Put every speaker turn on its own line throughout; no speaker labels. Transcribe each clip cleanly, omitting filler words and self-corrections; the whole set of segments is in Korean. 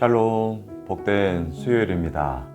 샬롬, 복된 수요일입니다.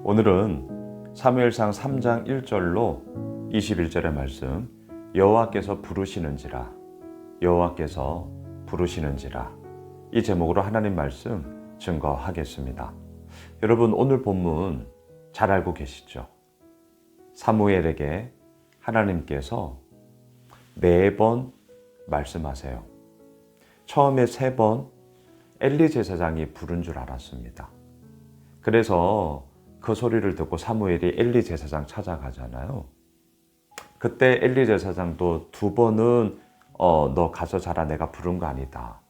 오늘은 사무엘상 3장 1절로 21절의 말씀, 여호와께서 부르시는지라, 여호와께서 부르시는지라, 이 제목으로 하나님 말씀 증거하겠습니다. 여러분, 오늘 본문 잘 알고 계시죠? 사무엘에게 하나님께서 4번 말씀하세요. 처음에 3번 엘리 제사장이 부른 줄 알았습니다. 그래서 그 소리를 듣고 사무엘이 엘리 제사장 찾아가잖아요. 그때 엘리 제사장도 2번은 너 가서 자라, 내가 부른 거 아니다.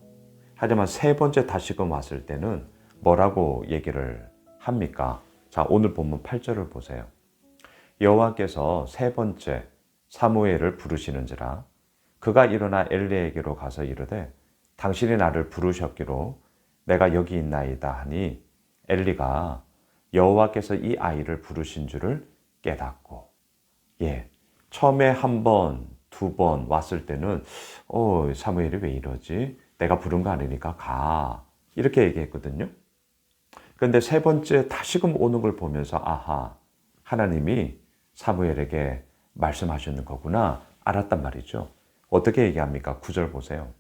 하지만 3번째 다시금 왔을 때는 뭐라고 얘기를 합니까? 자, 오늘 본문 8절을 보세요. 여호와께서 3번째 사무엘을 부르시는지라, 그가 일어나 엘리에게로 가서 이르되 당신이 나를 부르셨기로 내가 여기 있나이다 하니, 엘리가 여호와께서 이 아이를 부르신 줄을 깨닫고, 처음에 1번, 2번 왔을 때는 사무엘이 왜 이러지? 내가 부른 거 아니니까 가, 이렇게 얘기했거든요. 그런데 3번째 다시금 오는 걸 보면서 아하, 하나님이 사무엘에게 말씀하시는 거구나 알았단 말이죠. 어떻게 얘기합니까? 9절 보세요.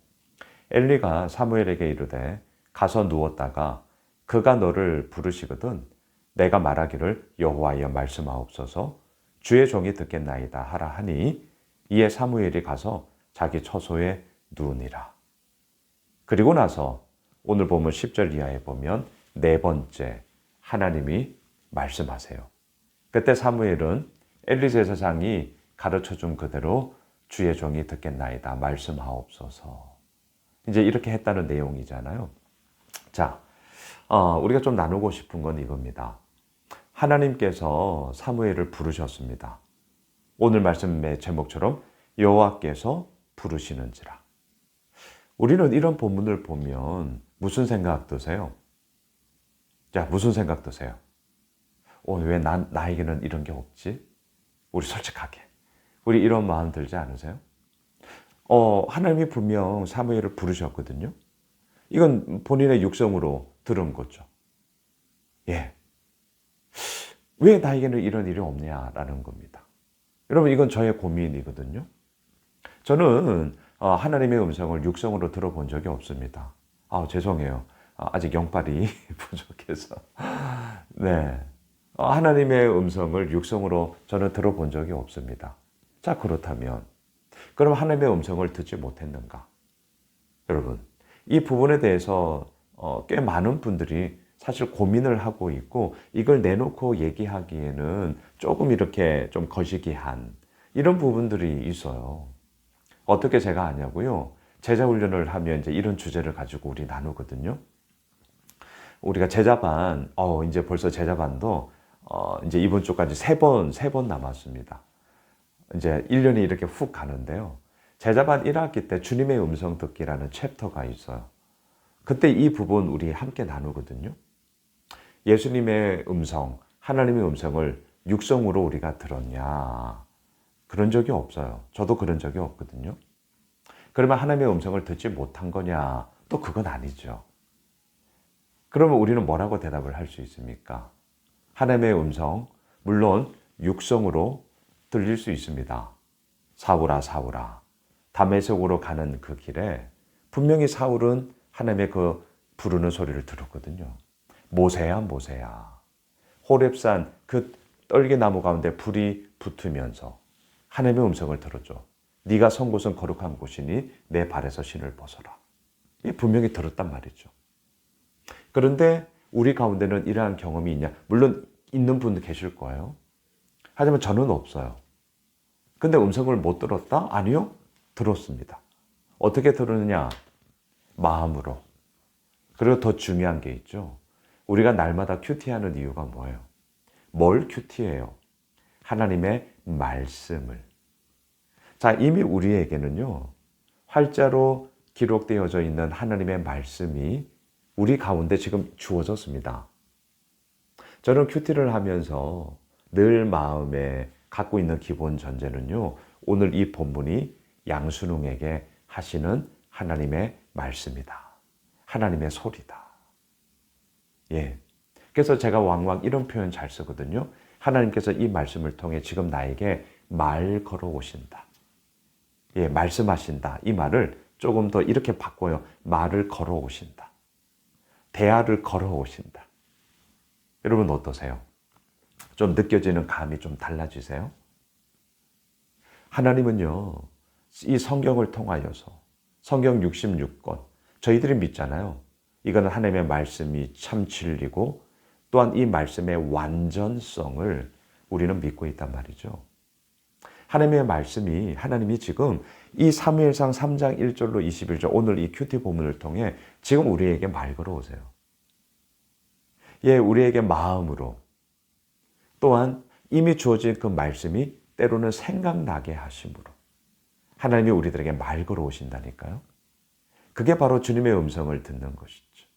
엘리가 사무엘에게 이르되 가서 누웠다가 그가 너를 부르시거든 내가 말하기를 여호와여 말씀하옵소서, 주의 종이 듣겠나이다 하라 하니, 이에 사무엘이 가서 자기 처소에 누우니라. 그리고 나서 오늘 보면 10절 이하에 보면 4번째 하나님이 말씀하세요. 그때 사무엘은 엘리 제사장이 가르쳐준 그대로 주의 종이 듣겠나이다 말씀하옵소서, 이제 이렇게 했다는 내용이잖아요. 자, 우리가 좀 나누고 싶은 건 이겁니다. 하나님께서 사무엘을 부르셨습니다. 오늘 말씀의 제목처럼 여호와께서 부르시는지라. 우리는 이런 본문을 보면 무슨 생각 드세요? 자, 무슨 생각 드세요? 왜 나에게는 이런 게 없지? 우리 솔직하게. 우리 이런 마음 들지 않으세요? 하나님이 분명 사무엘을 부르셨거든요. 이건 본인의 육성으로 들은 거죠. 왜 나에게는 이런 일이 없냐라는 겁니다. 여러분, 이건 저의 고민이거든요. 저는 하나님의 음성을 육성으로 들어본 적이 없습니다. 죄송해요. 아직 영빨이 부족해서. 네. 하나님의 음성을 육성으로 저는 들어본 적이 없습니다. 자, 그렇다면 그럼 하나님의 음성을 듣지 못했는가? 여러분, 이 부분에 대해서 꽤 많은 분들이 사실 고민을 하고 있고, 이걸 내놓고 얘기하기에는 조금 이렇게 좀 거시기한 이런 부분들이 있어요. 어떻게 제가 아냐고요? 제자훈련을 하면 이제 이런 주제를 가지고 우리 나누거든요. 우리가 제자반, 이제 벌써 제자반도 이제 이번 주까지 3번 남았습니다. 이제 1년이 이렇게 훅 가는데요. 제자반 1학기 때 주님의 음성 듣기라는 챕터가 있어요. 그때 이 부분 우리 함께 나누거든요. 예수님의 음성, 하나님의 음성을 육성으로 우리가 들었냐? 그런 적이 없어요. 저도 그런 적이 없거든요. 그러면 하나님의 음성을 듣지 못한 거냐? 또 그건 아니죠. 그러면 우리는 뭐라고 대답을 할 수 있습니까? 하나님의 음성, 물론 육성으로 들릴 수 있습니다. 사울아, 사울아. 다메섹으로 가는 그 길에 분명히 사울은 하나님의 그 부르는 소리를 들었거든요. 모세야, 모세야. 호렙산 그 떨기나무 가운데 불이 붙으면서 하나님의 음성을 들었죠. 네가 선 곳은 거룩한 곳이니 내 발에서 신을 벗어라. 이 분명히 들었단 말이죠. 그런데 우리 가운데는 이러한 경험이 있냐? 물론 있는 분도 계실 거예요. 하지만 저는 없어요. 근데 음성을 못 들었다? 아니요, 들었습니다. 어떻게 들었느냐? 마음으로. 그리고 더 중요한 게 있죠. 우리가 날마다 큐티하는 이유가 뭐예요? 뭘 큐티해요? 하나님의 말씀을. 자, 이미 우리에게는요, 활자로 기록되어져 있는 하나님의 말씀이 우리 가운데 지금 주어졌습니다. 저는 큐티를 하면서 늘 마음에 갖고 있는 기본 전제는요, 오늘 이 본문이 양순웅에게 하시는 하나님의 말씀이다. 하나님의 소리다. 예. 그래서 제가 왕왕 이런 표현 잘 쓰거든요. 하나님께서 이 말씀을 통해 지금 나에게 말 걸어오신다. 예, 말씀하신다. 이 말을 조금 더 이렇게 바꿔요. 말을 걸어오신다. 대화를 걸어오신다. 여러분 어떠세요? 좀 느껴지는 감이 좀 달라지세요? 하나님은요, 이 성경을 통하여서 성경 66권, 저희들이 믿잖아요. 이거는 하나님의 말씀이 참 진리고 또한 이 말씀의 완전성을 우리는 믿고 있단 말이죠. 하나님의 말씀이 하나님이 지금 이 사무엘상 3장 1절로 21절 오늘 이 큐티 본문을 통해 지금 우리에게 말 걸어오세요. 예, 우리에게 마음으로 또한 이미 주어진 그 말씀이 때로는 생각나게 하심으로 하나님이 우리들에게 말 걸어오신다니까요. 그게 바로 주님의 음성을 듣는 것이죠.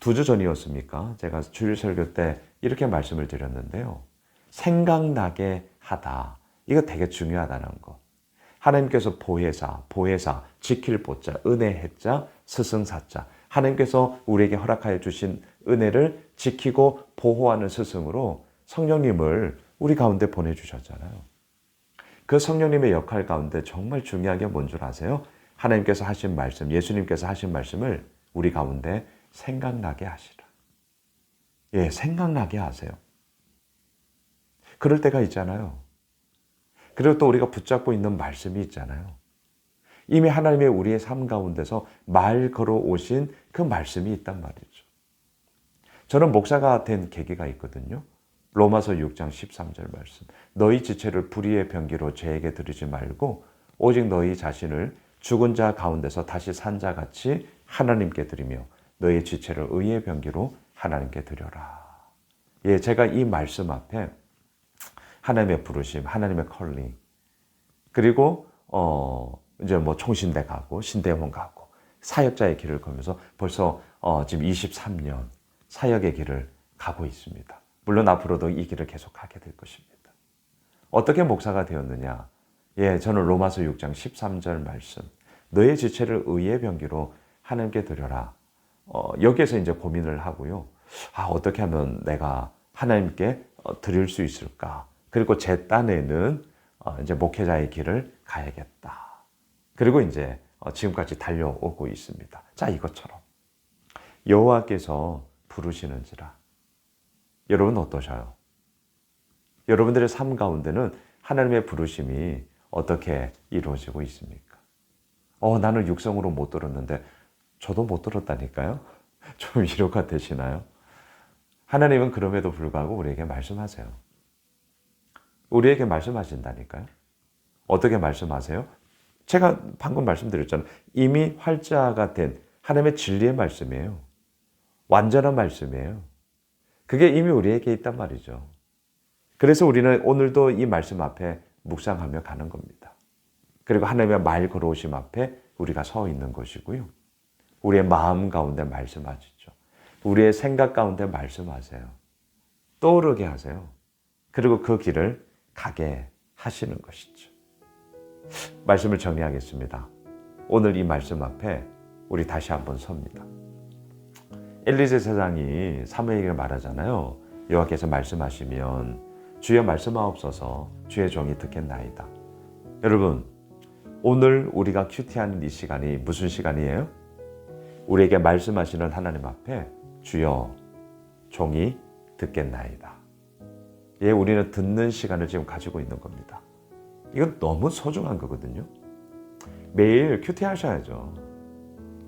2주 전이었습니까? 제가 주일 설교 때 이렇게 말씀을 드렸는데요. 생각나게 하다. 이거 되게 중요하다는 거. 하나님께서 보혜사, 지킬 보자, 은혜 해자, 스승사자. 하나님께서 우리에게 허락하여 주신 은혜를 지키고 보호하는 스승으로 성령님을 우리 가운데 보내주셨잖아요. 그 성령님의 역할 가운데 정말 중요한 게 뭔 줄 아세요? 하나님께서 하신 말씀, 예수님께서 하신 말씀을 우리 가운데 생각나게 하시라. 예, 생각나게 하세요. 그럴 때가 있잖아요. 그리고 또 우리가 붙잡고 있는 말씀이 있잖아요. 이미 하나님의 우리의 삶 가운데서 말 걸어오신 그 말씀이 있단 말이죠. 저는 목사가 된 계기가 있거든요. 로마서 6장 13절 말씀. 너희 지체를 불의의 병기로 죄에게 드리지 말고 오직 너희 자신을 죽은 자 가운데서 다시 산 자같이 하나님께 드리며 너희 지체를 의의 병기로 하나님께 드려라. 예, 제가 이 말씀 앞에 하나님의 부르심, 하나님의 컬링, 그리고 이제 뭐 총신대 가고 신대원 가고 사역자의 길을 걸면서 벌써 지금 23년 사역의 길을 가고 있습니다. 물론 앞으로도 이 길을 계속하게 될 것입니다. 어떻게 목사가 되었느냐? 예, 저는 로마서 6장 13절 말씀. 너의 지체를 의의 병기로 하나님께 드려라. 여기에서 이제 고민을 하고요. 어떻게 하면 내가 하나님께 드릴 수 있을까? 그리고 제 딴에는 이제 목회자의 길을 가야겠다. 그리고 이제 지금까지 달려오고 있습니다. 자, 이것처럼 여호와께서 부르시는지라. 여러분 어떠셔요? 여러분들의 삶 가운데는 하나님의 부르심이 어떻게 이루어지고 있습니까? 나는 육성으로 못 들었는데 저도 못 들었다니까요. 좀 위로가 되시나요? 하나님은 그럼에도 불구하고 우리에게 말씀하세요. 우리에게 말씀하신다니까요. 어떻게 말씀하세요? 제가 방금 말씀드렸잖아요. 이미 활자가 된 하나님의 진리의 말씀이에요. 완전한 말씀이에요. 그게 이미 우리에게 있단 말이죠. 그래서 우리는 오늘도 이 말씀 앞에 묵상하며 가는 겁니다. 그리고 하나님의 말 걸어오심 앞에 우리가 서 있는 것이고요. 우리의 마음 가운데 말씀하시죠. 우리의 생각 가운데 말씀하세요. 떠오르게 하세요. 그리고 그 길을 가게 하시는 것이죠. 말씀을 정리하겠습니다. 오늘 이 말씀 앞에 우리 다시 한번 섭니다. 엘리제 사장이 사무엘에게 말하잖아요. 여호와께서 말씀하시면 주여 말씀하옵소서 주의 종이 듣겠나이다. 여러분, 오늘 우리가 큐티하는 이 시간이 무슨 시간이에요? 우리에게 말씀하시는 하나님 앞에 주여 종이 듣겠나이다. 예, 우리는 듣는 시간을 지금 가지고 있는 겁니다. 이건 너무 소중한 거거든요. 매일 큐티 하셔야죠.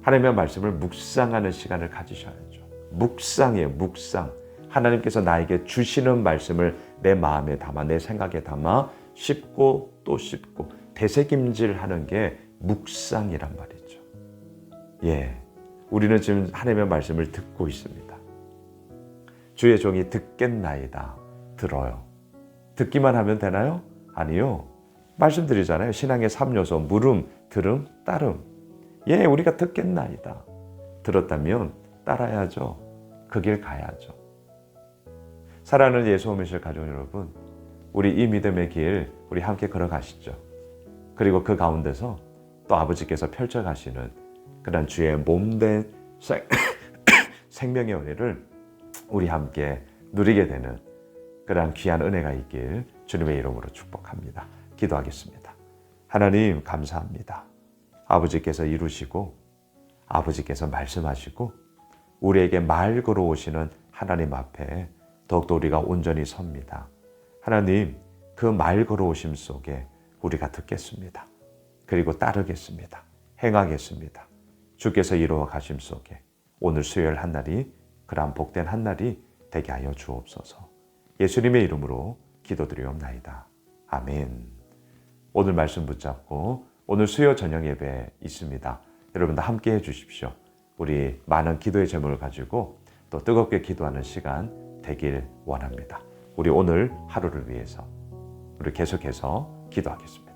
하나님의 말씀을 묵상하는 시간을 가지셔야죠. 묵상이에요, 묵상. 하나님께서 나에게 주시는 말씀을 내 마음에 담아, 내 생각에 담아 씹고 또 씹고 되새김질하는 게 묵상이란 말이죠. 예, 우리는 지금 하나님의 말씀을 듣고 있습니다. 주의 종이 듣겠나이다. 들어요. 듣기만 하면 되나요? 아니요. 말씀드리잖아요. 신앙의 3요소, 물음, 들음, 따름. 예, 우리가 듣겠나이다. 들었다면 따라야죠. 그 길 가야죠. 사랑하는 예수 오미실 가족 여러분, 우리 이 믿음의 길 우리 함께 걸어가시죠. 그리고 그 가운데서 또 아버지께서 펼쳐가시는 그런 주의 몸된 생명의 은혜를 우리 함께 누리게 되는 그러한 귀한 은혜가 있길 주님의 이름으로 축복합니다. 기도하겠습니다. 하나님 감사합니다. 아버지께서 이루시고 아버지께서 말씀하시고 우리에게 말 걸어오시는 하나님 앞에 더욱더 우리가 온전히 섭니다. 하나님, 그 말 걸어오심 속에 우리가 듣겠습니다. 그리고 따르겠습니다. 행하겠습니다. 주께서 이루어 가심 속에 오늘 수요일 한 날이 그러한 복된 한 날이 되게 하여 주옵소서. 예수님의 이름으로 기도드리옵나이다. 아멘. 오늘 말씀 붙잡고 오늘 수요 저녁 예배 있습니다. 여러분도 함께 해 주십시오. 우리 많은 기도의 제목을 가지고 또 뜨겁게 기도하는 시간 되길 원합니다. 우리 오늘 하루를 위해서 우리 계속해서 기도하겠습니다.